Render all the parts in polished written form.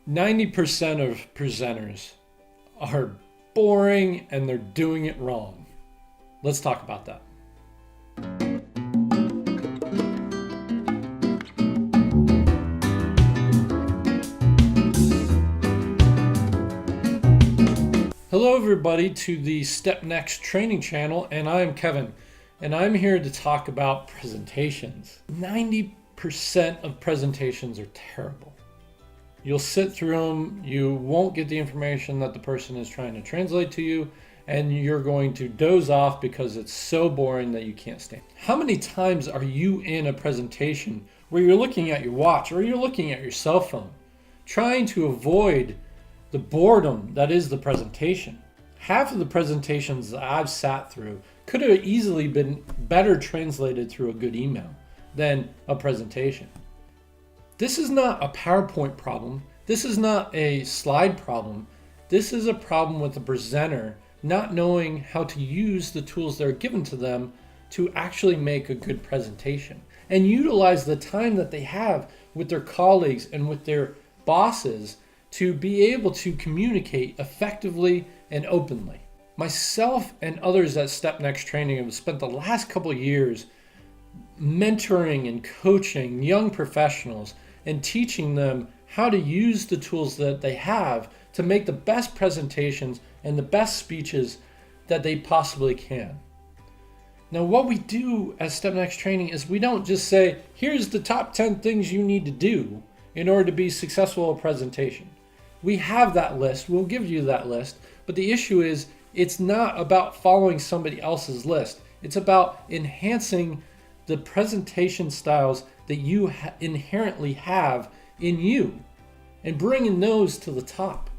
90% of presenters are boring and they're doing it wrong. Let's talk about that. Hello everybody to the Step Next training channel, and I'm Kevin, and I'm here to talk about presentations. 90% of presentations are terrible. You'll sit through them, you won't get the information that the person is trying to translate to you, and you're going to doze off because it's so boring that you can't stand. How many times are you in a presentation where you're looking at your watch or you're looking at your cell phone, trying to avoid the boredom that is the presentation? Half of the presentations that I've sat through could have easily been better translated through a good email than a presentation. This is not a PowerPoint problem. This is not a slide problem. This is a problem with the presenter not knowing how to use the tools that are given to them to actually make a good presentation and utilize the time that they have with their colleagues and with their bosses to be able to communicate effectively and openly. Myself and others at Step Next Training have spent the last couple of years mentoring and coaching young professionals and teaching them how to use the tools that they have to make the best presentations and the best speeches that they possibly can. Now, what we do at Step Next Training is we don't just say, here's the top 10 things you need to do in order to be successful at a presentation. We have that list, we'll give you that list, but the issue is it's not about following somebody else's list. It's about enhancing the presentation styles that you inherently have in you and bringing those to the top.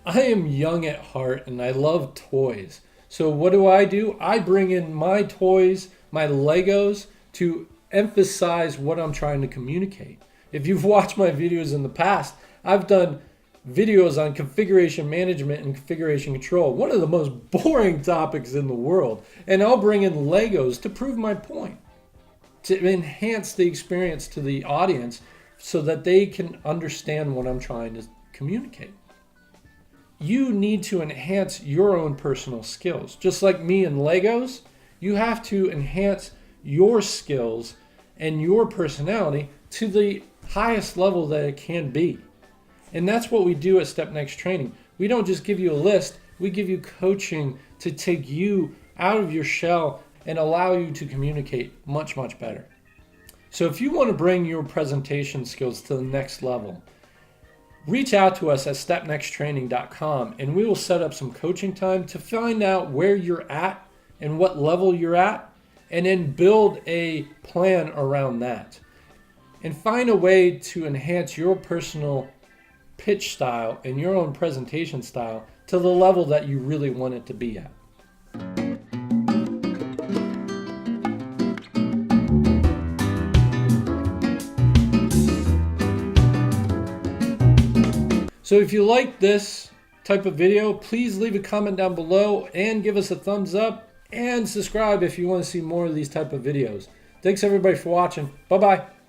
I am young at heart and I love toys. So what do? I bring in my toys, my Legos, to emphasize what I'm trying to communicate. If you've watched my videos in the past, I've done videos on configuration management and configuration control, one of the most boring topics in the world. And I'll bring in Legos to prove my point, to enhance the experience to the audience so that they can understand what I'm trying to communicate. You need to enhance your own personal skills. Just like me and Legos, you have to enhance your skills and your personality to the highest level that it can be. And that's what we do at Step Next Training. We don't just give you a list, we give you coaching to take you out of your shell and allow you to communicate much, much better. So if you want to bring your presentation skills to the next level, reach out to us at stepnexttraining.com and we will set up some coaching time to find out where you're at and what level you're at, and then build a plan around that. And find a way to enhance your personal pitch style and your own presentation style to the level that you really want it to be at. So if you like this type of video, please leave a comment down below and give us a thumbs up and subscribe if you want to see more of these type of videos. Thanks everybody for watching. Bye-bye.